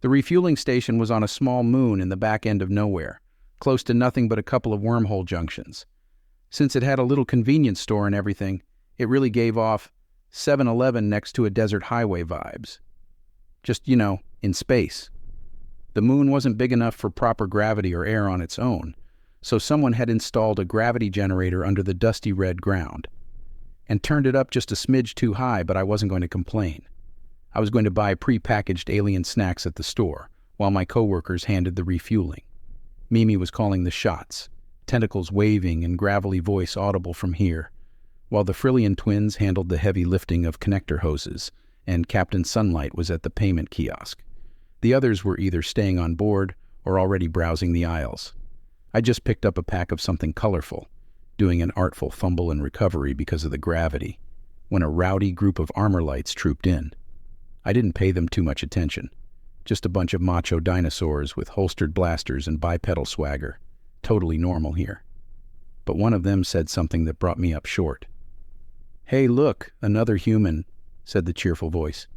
The refueling station was on a small moon in the back end of nowhere, close to nothing but a couple of wormhole junctions. Since it had a little convenience store and everything, it really gave off 7-Eleven next to a desert highway vibes. Just, in space. The moon wasn't big enough for proper gravity or air on its own, so someone had installed a gravity generator under the dusty red ground and turned it up just a smidge too high, but I wasn't going to complain. I was going to buy pre-packaged alien snacks at the store, while my coworkers handed the refueling. Mimi was calling the shots, tentacles waving and gravelly voice audible from here, while the Frillian twins handled the heavy lifting of connector hoses, and Captain Sunlight was at the payment kiosk. The others were either staying on board or already browsing the aisles. I just picked up a pack of something colorful, doing an artful fumble and recovery because of the gravity, when a rowdy group of armor lights trooped in. I didn't pay them too much attention. Just a bunch of macho dinosaurs with holstered blasters and bipedal swagger. Totally normal here. But one of them said something that brought me up short. "Hey, look, another human," said the cheerful voice.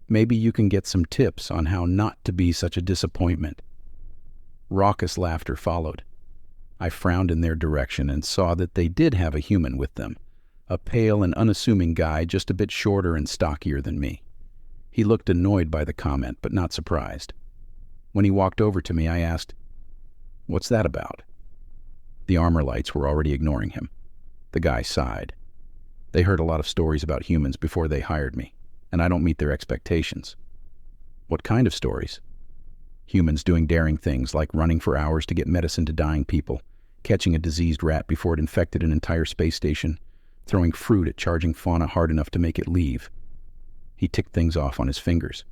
"Maybe you can get some tips on how not to be such a disappointment." Raucous laughter followed. I frowned in their direction and saw that they did have a human with them, a pale and unassuming guy just a bit shorter and stockier than me. He looked annoyed by the comment, but not surprised. When he walked over to me, I asked, "What's that about?" The armor lights were already ignoring him. The guy sighed. They heard a lot of stories about humans before they hired me, and I don't meet their expectations. What kind of stories? Humans doing daring things like running for hours to get medicine to dying people, catching a diseased rat before it infected an entire space station, throwing fruit at charging fauna hard enough to make it leave. He ticked things off on his fingers.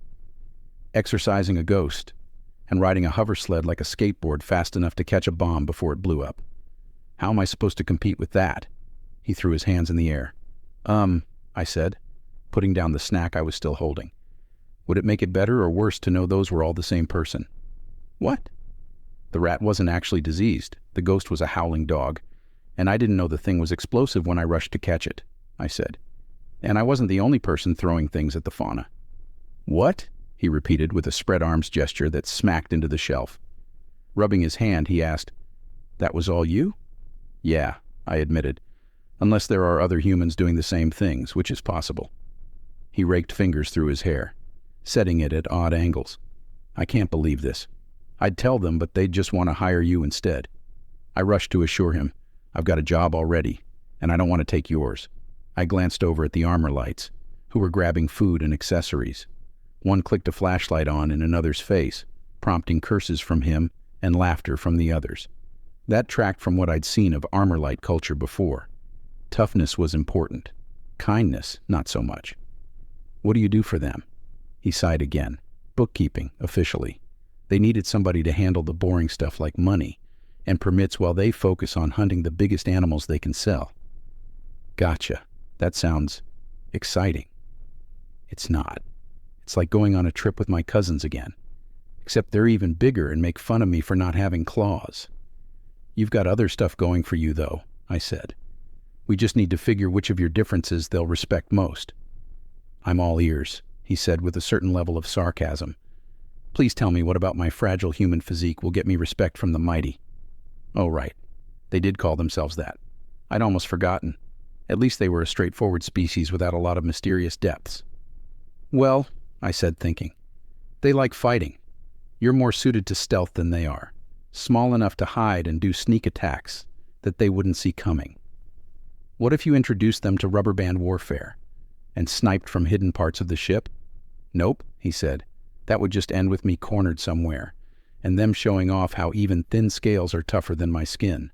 Exorcising a ghost, and riding a hover sled like a skateboard fast enough to catch a bomb before it blew up. How am I supposed to compete with that? He threw his hands in the air. I said, putting down the snack I was still holding. Would it make it better or worse to know those were all the same person? What? The rat wasn't actually diseased. The ghost was a howling dog, and I didn't know the thing was explosive when I rushed to catch it, I said. And I wasn't the only person throwing things at the fauna. What? He repeated with a spread arms gesture that smacked into the shelf. Rubbing his hand, he asked, "That was all you?" "Yeah," I admitted, "unless there are other humans doing the same things, which is possible." He raked fingers through his hair, setting it at odd angles. "I can't believe this. I'd tell them, but they'd just want to hire you instead." I rushed to assure him, "I've got a job already, and I don't want to take yours." I glanced over at the armor lights, who were grabbing food and accessories. One clicked a flashlight on in another's face, prompting curses from him and laughter from the others. That tracked from what I'd seen of armor light culture before. Toughness was important. Kindness, not so much. "What do you do for them?" He sighed again. "Bookkeeping, officially. They needed somebody to handle the boring stuff like money and permits while they focus on hunting the biggest animals they can sell." Gotcha. That sounds exciting. It's not. It's like going on a trip with my cousins again. Except they're even bigger and make fun of me for not having claws. "You've got other stuff going for you, though," I said. "We just need to figure which of your differences they'll respect most." "I'm all ears," he said with a certain level of sarcasm. "Please tell me what about my fragile human physique will get me respect from the mighty." Oh, right. They did call themselves that. I'd almost forgotten. At least they were a straightforward species without a lot of mysterious depths. "Well," I said, thinking, "they like fighting. You're more suited to stealth than they are. Small enough to hide and do sneak attacks that they wouldn't see coming. What if you introduced them to rubber band warfare and sniped from hidden parts of the ship?" "Nope," he said. "That would just end with me cornered somewhere, and them showing off how even thin scales are tougher than my skin."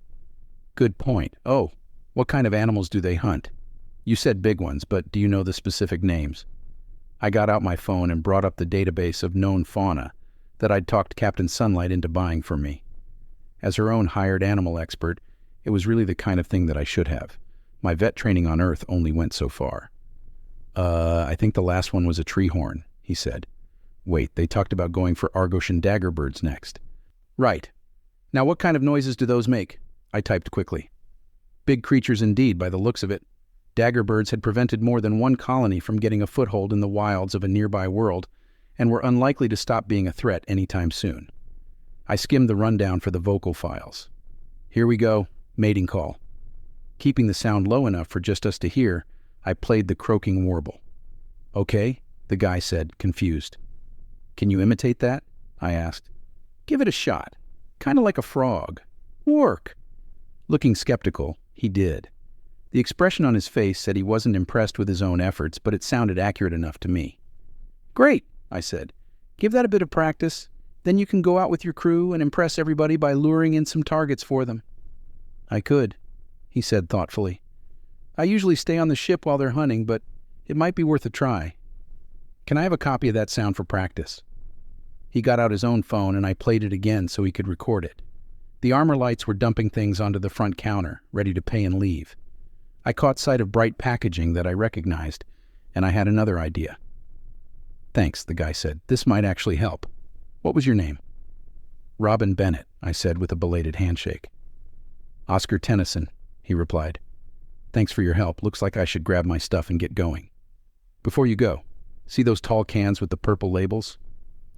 "Good point. Oh, what kind of animals do they hunt? You said big ones, but do you know the specific names?" I got out my phone and brought up the database of known fauna that I'd talked Captain Sunlight into buying for me. As her own hired animal expert, it was really the kind of thing that I should have. My vet training on Earth only went so far. I think the last one was a treehorn," he said. "Wait, they talked about going for Argosian daggerbirds next." "Right. Now what kind of noises do those make?" I typed quickly. Big creatures indeed, by the looks of it. Daggerbirds had prevented more than one colony from getting a foothold in the wilds of a nearby world, and were unlikely to stop being a threat anytime soon. I skimmed the rundown for the vocal files. Here we go, mating call. Keeping the sound low enough for just us to hear, I played the croaking warble. Okay, the guy said, confused. Can you imitate that? I asked. Give it a shot. Kind of like a frog. Work. Looking skeptical, he did. The expression on his face said he wasn't impressed with his own efforts, but it sounded accurate enough to me. Great, I said. Give that a bit of practice. Then you can go out with your crew and impress everybody by luring in some targets for them. I could, he said thoughtfully. I usually stay on the ship while they're hunting, but it might be worth a try. Can I have a copy of that sound for practice? He got out his own phone and I played it again so he could record it. The armor lights were dumping things onto the front counter, ready to pay and leave. I caught sight of bright packaging that I recognized, and I had another idea. Thanks, the guy said. This might actually help. What was your name? Robin Bennett, I said with a belated handshake. Oscar Tennyson, he replied. Thanks for your help. Looks like I should grab my stuff and get going. Before you go, see those tall cans with the purple labels?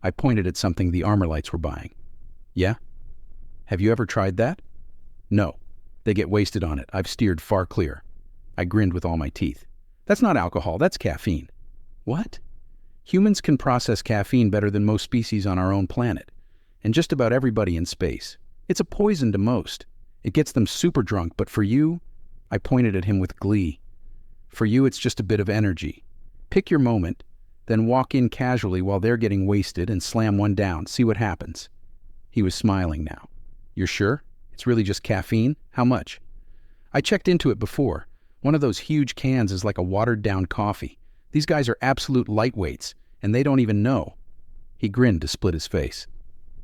I pointed at something the armor lights were buying. Yeah? Have you ever tried that? No. They get wasted on it. I've steered far clear. I grinned with all my teeth. That's not alcohol, that's caffeine. What? Humans can process caffeine better than most species on our own planet, and just about everybody in space. It's a poison to most. It gets them super drunk, but for you, I pointed at him with glee. For you, it's just a bit of energy. Pick your moment, then walk in casually while they're getting wasted and slam one down. See what happens. He was smiling now. You're sure? It's really just caffeine? How much? I checked into it before. One of those huge cans is like a watered-down coffee. These guys are absolute lightweights, and they don't even know. He grinned to split his face.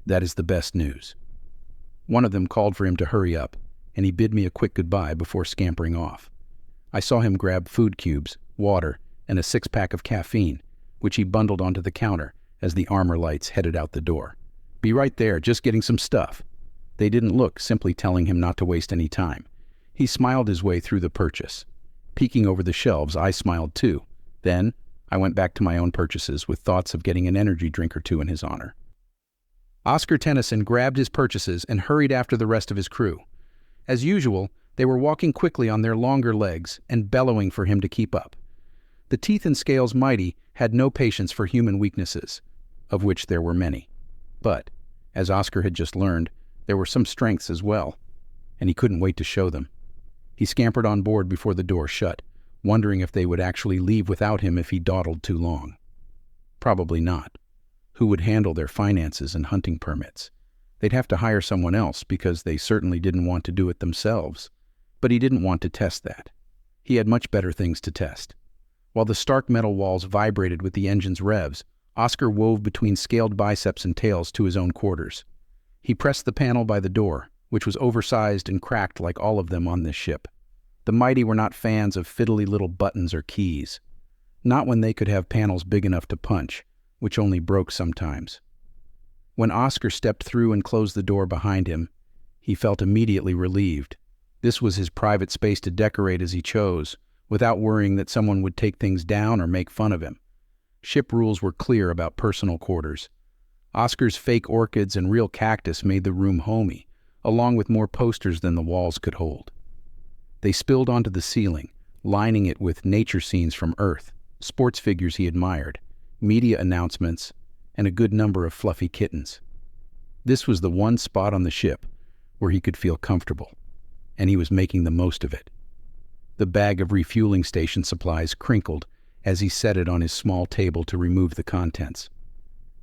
That is the best news. One of them called for him to hurry up, and he bid me a quick goodbye before scampering off. I saw him grab food cubes, water, and a 6-pack of caffeine, which he bundled onto the counter as the armor lights headed out the door. Be right there, just getting some stuff. They didn't look, simply telling him not to waste any time. He smiled his way through the purchase. Peeking over the shelves, I smiled too. Then, I went back to my own purchases with thoughts of getting an energy drink or two in his honor. Oscar Tennyson grabbed his purchases and hurried after the rest of his crew. As usual, they were walking quickly on their longer legs and bellowing for him to keep up. The teeth and scales mighty had no patience for human weaknesses, of which there were many. But, as Oscar had just learned, there were some strengths as well, and he couldn't wait to show them. He scampered on board before the door shut, wondering if they would actually leave without him if he dawdled too long. Probably not. Who would handle their finances and hunting permits? They'd have to hire someone else because they certainly didn't want to do it themselves. But he didn't want to test that. He had much better things to test. While the stark metal walls vibrated with the engine's revs, Oscar wove between scaled biceps and tails to his own quarters. He pressed the panel by the door, which was oversized and cracked like all of them on this ship. The mighty were not fans of fiddly little buttons or keys. Not when they could have panels big enough to punch, which only broke sometimes. When Oscar stepped through and closed the door behind him, he felt immediately relieved. This was his private space to decorate as he chose, without worrying that someone would take things down or make fun of him. Ship rules were clear about personal quarters. Oscar's fake orchids and real cactus made the room homey, along with more posters than the walls could hold. They spilled onto the ceiling, lining it with nature scenes from Earth, sports figures he admired, media announcements, and a good number of fluffy kittens. This was the one spot on the ship where he could feel comfortable, and he was making the most of it. The bag of refueling station supplies crinkled as he set it on his small table to remove the contents.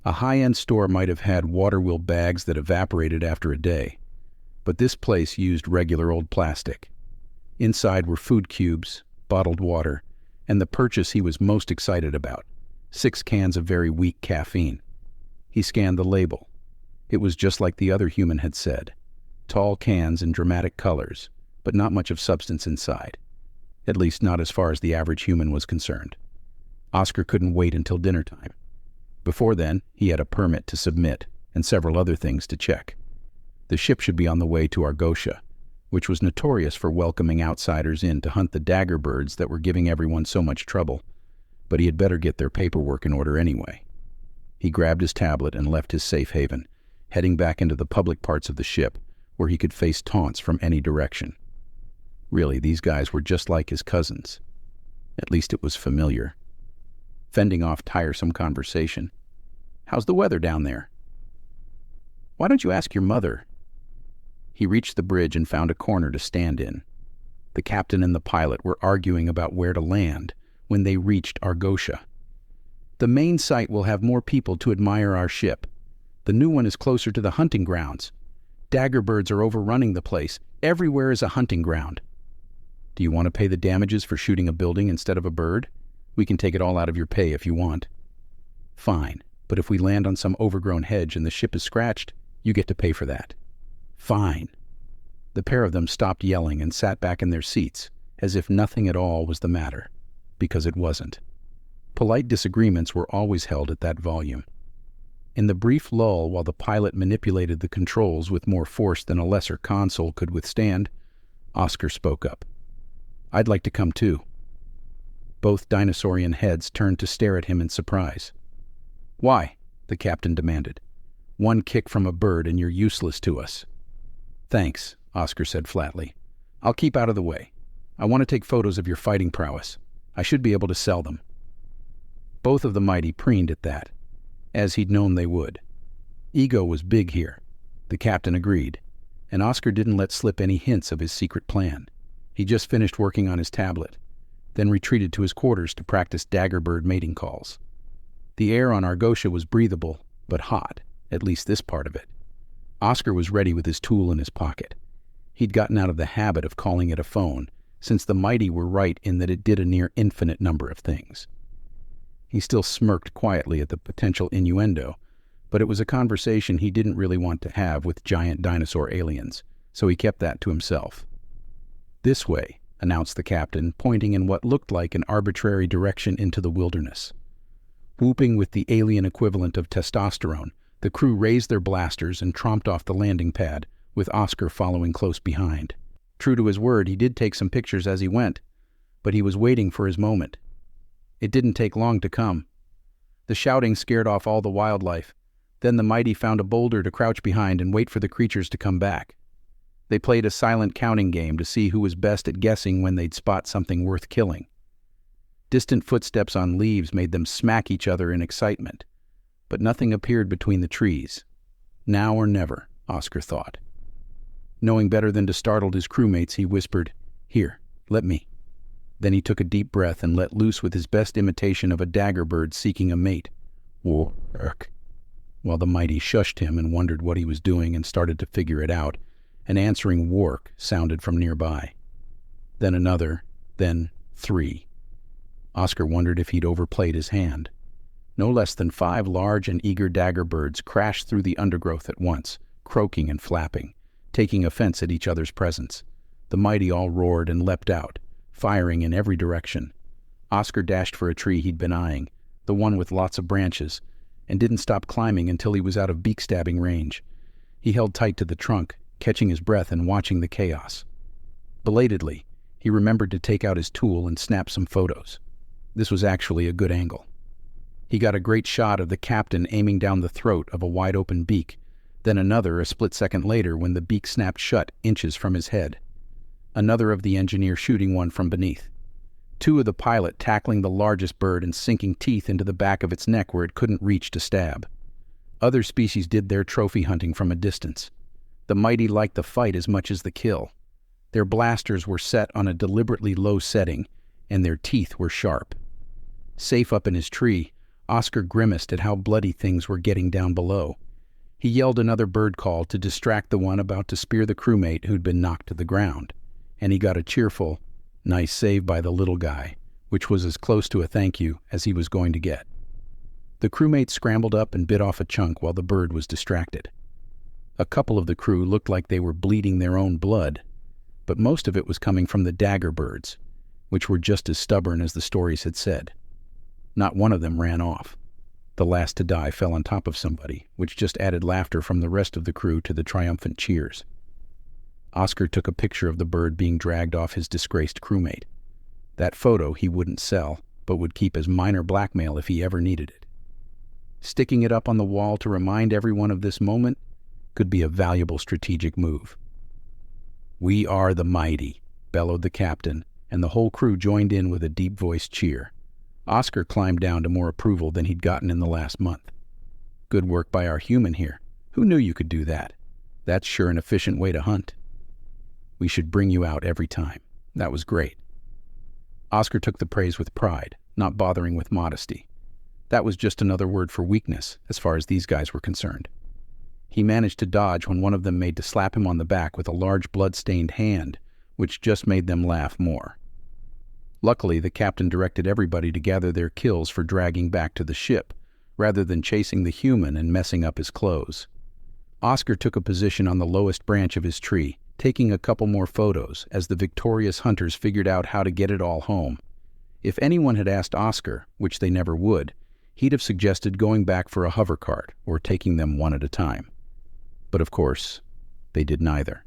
A high-end store might have had water wheel bags that evaporated after a day, but this place used regular old plastic. Inside were food cubes, bottled water, and the purchase he was most excited about, 6 cans of very weak caffeine. He scanned the label. It was just like the other human had said. Tall cans in dramatic colors, but not much of substance inside. At least not as far as the average human was concerned. Oscar couldn't wait until dinner time. Before then, he had a permit to submit and several other things to check. The ship should be on the way to Argotia, which was notorious for welcoming outsiders in to hunt the dagger birds that were giving everyone so much trouble, but he had better get their paperwork in order anyway. He grabbed his tablet and left his safe haven, heading back into the public parts of the ship, where he could face taunts from any direction. Really, these guys were just like his cousins. At least it was familiar. Fending off tiresome conversation. "How's the weather down there?" "Why don't you ask your mother?" He reached the bridge and found a corner to stand in. The captain and the pilot were arguing about where to land when they reached Argotia. "The main site will have more people to admire our ship. The new one is closer to the hunting grounds. Daggerbirds are overrunning the place. Everywhere is a hunting ground." "Do you want to pay the damages for shooting a building instead of a bird? We can take it all out of your pay if you want." "Fine, but if we land on some overgrown hedge and the ship is scratched, you get to pay for that." "Fine." The pair of them stopped yelling and sat back in their seats, as if nothing at all was the matter, because it wasn't. Polite disagreements were always held at that volume. In the brief lull while the pilot manipulated the controls with more force than a lesser console could withstand, Oscar spoke up. "I'd like to come too." Both dinosaurian heads turned to stare at him in surprise. "Why?" the captain demanded. "One kick from a bird and you're useless to us." "Thanks," Oscar said flatly. "I'll keep out of the way. I want to take photos of your fighting prowess. I should be able to sell them." Both of the mighty preened at that, as he'd known they would. Ego was big here, the captain agreed, and Oscar didn't let slip any hints of his secret plan. He just finished working on his tablet, then retreated to his quarters to practice daggerbird mating calls. The air on Argotia was breathable, but hot, at least this part of it. Oscar was ready with his tool in his pocket. He'd gotten out of the habit of calling it a phone, since the mighty were right in that it did a near infinite number of things. He still smirked quietly at the potential innuendo, but it was a conversation he didn't really want to have with giant dinosaur aliens, so he kept that to himself. "This way," announced the captain, pointing in what looked like an arbitrary direction into the wilderness. Whooping with the alien equivalent of testosterone, the crew raised their blasters and tromped off the landing pad, with Oscar following close behind. True to his word, he did take some pictures as he went, but he was waiting for his moment. It didn't take long to come. The shouting scared off all the wildlife. Then the mighty found a boulder to crouch behind and wait for the creatures to come back. They played a silent counting game to see who was best at guessing when they'd spot something worth killing. Distant footsteps on leaves made them smack each other in excitement, but nothing appeared between the trees. Now or never, Oscar thought. Knowing better than to startle his crewmates, he whispered, "Here, let me." Then he took a deep breath and let loose with his best imitation of a daggerbird seeking a mate. "Work." While the mighty shushed him and wondered what he was doing and started to figure it out, an answering "work" sounded from nearby. Then another, then 3. Oscar wondered if he'd overplayed his hand. No less than 5 large and eager daggerbirds crashed through the undergrowth at once, croaking and flapping, taking offense at each other's presence. The mighty all roared and leapt out, firing in every direction. Oscar dashed for a tree he'd been eyeing, the one with lots of branches, and didn't stop climbing until he was out of beak-stabbing range. He held tight to the trunk, catching his breath and watching the chaos. Belatedly, he remembered to take out his tool and snap some photos. This was actually a good angle. He got a great shot of the captain aiming down the throat of a wide-open beak, then another a split second later when the beak snapped shut inches from his head. Another of the engineer shooting one from beneath. 2 of the pilot tackling the largest bird and sinking teeth into the back of its neck where it couldn't reach to stab. Other species did their trophy hunting from a distance. The mighty liked the fight as much as the kill. Their blasters were set on a deliberately low setting, and their teeth were sharp. Safe up in his tree, Oscar grimaced at how bloody things were getting down below. He yelled another bird call to distract the one about to spear the crewmate who'd been knocked to the ground, and he got a cheerful, "Nice save by the little guy," which was as close to a thank you as he was going to get. The crewmate scrambled up and bit off a chunk while the bird was distracted. A couple of the crew looked like they were bleeding their own blood, but most of it was coming from the dagger birds, which were just as stubborn as the stories had said. Not one of them ran off. The last to die fell on top of somebody, which just added laughter from the rest of the crew to the triumphant cheers. Oscar took a picture of the bird being dragged off his disgraced crewmate. That photo he wouldn't sell, but would keep as minor blackmail if he ever needed it. Sticking it up on the wall to remind everyone of this moment could be a valuable strategic move. "We are the mighty," bellowed the captain, and the whole crew joined in with a deep-voiced cheer. Oscar climbed down to more approval than he'd gotten in the last month. "Good work by our human here. Who knew you could do that? That's sure an efficient way to hunt. We should bring you out every time. That was great." Oscar took the praise with pride, not bothering with modesty. That was just another word for weakness, as far as these guys were concerned. He managed to dodge when one of them made to slap him on the back with a large blood-stained hand, which just made them laugh more. Luckily, the captain directed everybody to gather their kills for dragging back to the ship, rather than chasing the human and messing up his clothes. Oscar took a position on the lowest branch of his tree, taking a couple more photos as the victorious hunters figured out how to get it all home. If anyone had asked Oscar, which they never would, he'd have suggested going back for a hover cart or taking them one at a time. But of course, they did neither.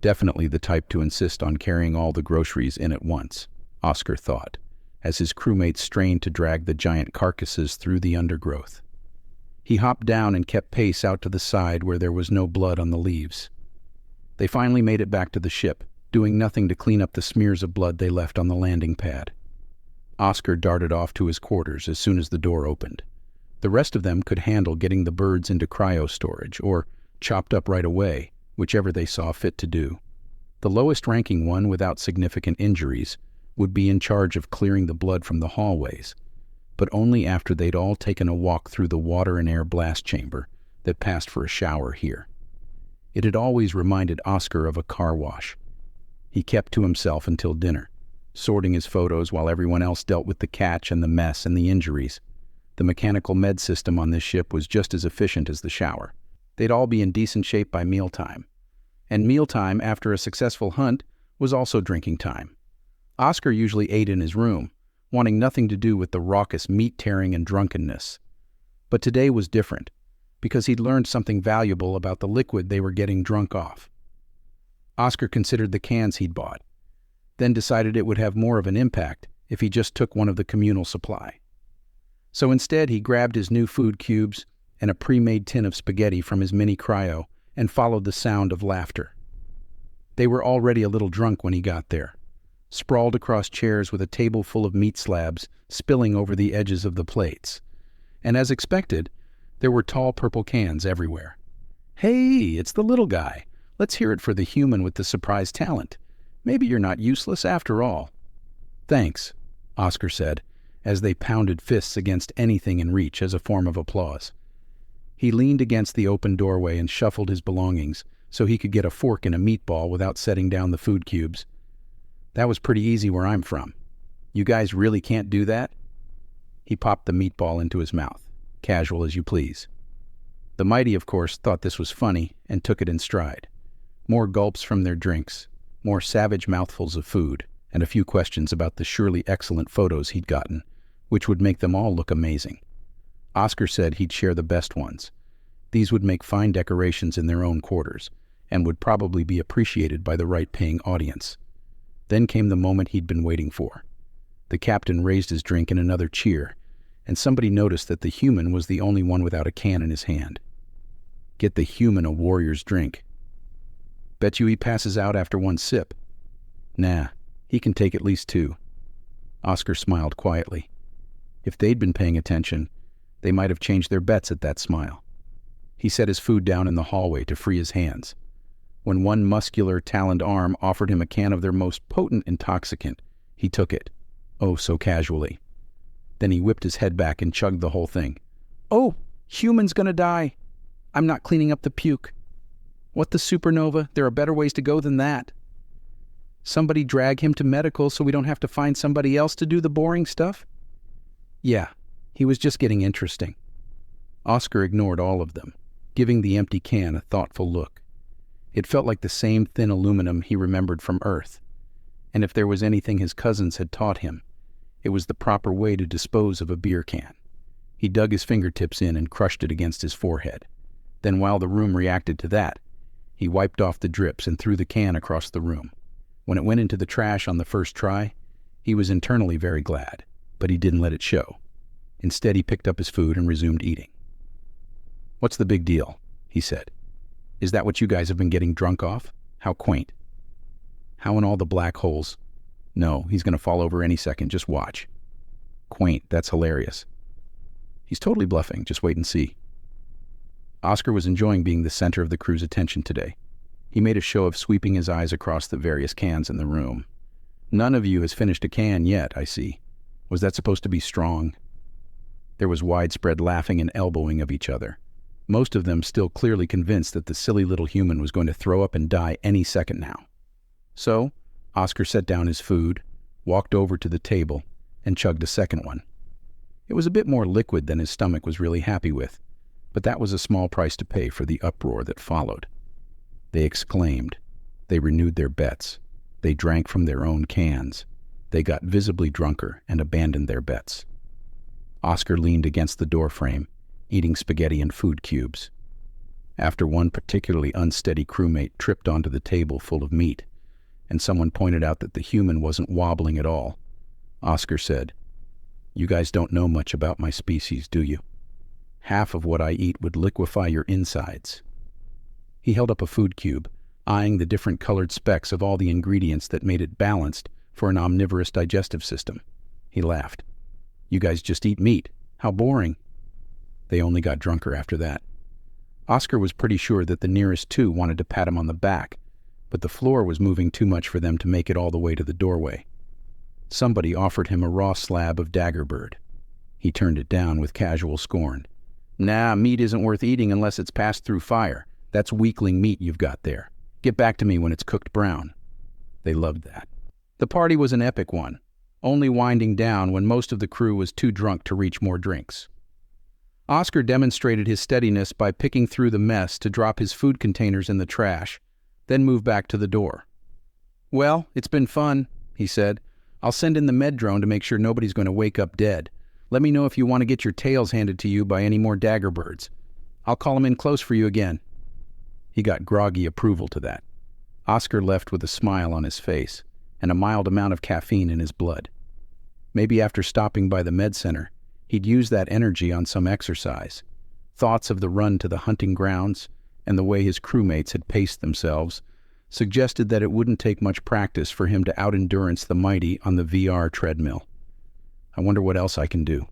Definitely the type to insist on carrying all the groceries in at once, Oscar thought, as his crewmates strained to drag the giant carcasses through the undergrowth. He hopped down and kept pace out to the side where there was no blood on the leaves. They finally made it back to the ship, doing nothing to clean up the smears of blood they left on the landing pad. Oscar darted off to his quarters as soon as the door opened. The rest of them could handle getting the birds into cryo storage, or chopped up right away, whichever they saw fit to do. The lowest-ranking one, without significant injuries, would be in charge of clearing the blood from the hallways, but only after they'd all taken a walk through the water and air blast chamber that passed for a shower here. It had always reminded Oscar of a car wash. He kept to himself until dinner, sorting his photos while everyone else dealt with the catch and the mess and the injuries. The mechanical med system on this ship was just as efficient as the shower. They'd all be in decent shape by mealtime. And mealtime after a successful hunt was also drinking time. Oscar usually ate in his room, wanting nothing to do with the raucous meat-tearing and drunkenness. But today was different, because he'd learned something valuable about the liquid they were getting drunk off. Oscar considered the cans he'd bought, then decided it would have more of an impact if he just took one of the communal supply. So instead, he grabbed his new food cubes and a pre-made tin of spaghetti from his mini cryo and followed the sound of laughter. They were already a little drunk when he got there, sprawled across chairs with a table full of meat slabs spilling over the edges of the plates. And as expected, there were tall purple cans everywhere. "Hey, it's the little guy. Let's hear it for the human with the surprise talent. Maybe you're not useless after all." "Thanks," Oscar said, as they pounded fists against anything in reach as a form of applause. He leaned against the open doorway and shuffled his belongings so he could get a fork and a meatball without setting down the food cubes. "That was pretty easy where I'm from. You guys really can't do that?" He popped the meatball into his mouth, casual as you please. The mighty, of course, thought this was funny and took it in stride. More gulps from their drinks, more savage mouthfuls of food, and a few questions about the surely excellent photos he'd gotten, which would make them all look amazing. Oscar said he'd share the best ones. These would make fine decorations in their own quarters, and would probably be appreciated by the right-paying audience. Then came the moment he'd been waiting for. The captain raised his drink in another cheer, and somebody noticed that the human was the only one without a can in his hand. Get the human a warrior's drink. Bet you he passes out after one sip. Nah, he can take at least two. Oscar smiled quietly. If they'd been paying attention, they might have changed their bets at that smile. He set his food down in the hallway to free his hands. When one muscular, taloned arm offered him a can of their most potent intoxicant, he took it, oh so casually. Then he whipped his head back and chugged the whole thing. "Oh, human's gonna die. I'm not cleaning up the puke. What the supernova? There are better ways to go than that. Somebody drag him to medical so we don't have to find somebody else to do the boring stuff?" Yeah, he was just getting interesting. Oscar ignored all of them, giving the empty can a thoughtful look. It felt like the same thin aluminum he remembered from Earth. And if there was anything his cousins had taught him, it was the proper way to dispose of a beer can. He dug his fingertips in and crushed it against his forehead. Then while the room reacted to that, he wiped off the drips and threw the can across the room. When it went into the trash on the first try, he was internally very glad, but he didn't let it show. Instead, he picked up his food and resumed eating. "What's the big deal?" he said. "Is that what you guys have been getting drunk off? How quaint." "How in all the black holes?" "No, he's going to fall over any second. Just watch." "Quaint, that's hilarious." "He's totally bluffing. Just wait and see." Oscar was enjoying being the center of the crew's attention today. He made a show of sweeping his eyes across the various cans in the room. "None of you has finished a can yet, I see. Was that supposed to be strong?" There was widespread laughing and elbowing of each other, most of them still clearly convinced that the silly little human was going to throw up and die any second now. So, Oscar set down his food, walked over to the table, and chugged a second one. It was a bit more liquid than his stomach was really happy with, but that was a small price to pay for the uproar that followed. They exclaimed. They renewed their bets. They drank from their own cans. They got visibly drunker and abandoned their bets. Oscar leaned against the doorframe, eating spaghetti and food cubes. After one particularly unsteady crewmate tripped onto the table full of meat, and someone pointed out that the human wasn't wobbling at all, Oscar said, "You guys don't know much about my species, do you? Half of what I eat would liquefy your insides." He held up a food cube, eyeing the different colored specks of all the ingredients that made it balanced for an omnivorous digestive system. He laughed. "You guys just eat meat. How boring." They only got drunker after that. Oscar was pretty sure that the nearest two wanted to pat him on the back, but the floor was moving too much for them to make it all the way to the doorway. Somebody offered him a raw slab of daggerbird. He turned it down with casual scorn. "Nah, meat isn't worth eating unless it's passed through fire. That's weakling meat you've got there. Get back to me when it's cooked brown." They loved that. The party was an epic one, only winding down when most of the crew was too drunk to reach more drinks. Oscar demonstrated his steadiness by picking through the mess to drop his food containers in the trash, then move back to the door. "Well, it's been fun," he said. "I'll send in the med drone to make sure nobody's going to wake up dead. Let me know if you want to get your tails handed to you by any more dagger birds. I'll call them in close for you again." He got groggy approval to that. Oscar left with a smile on his face and a mild amount of caffeine in his blood. Maybe after stopping by the med center, he'd use that energy on some exercise. Thoughts of the run to the hunting grounds and the way his crewmates had paced themselves suggested that it wouldn't take much practice for him to out-endurance the mighty on the VR treadmill. "I wonder what else I can do,"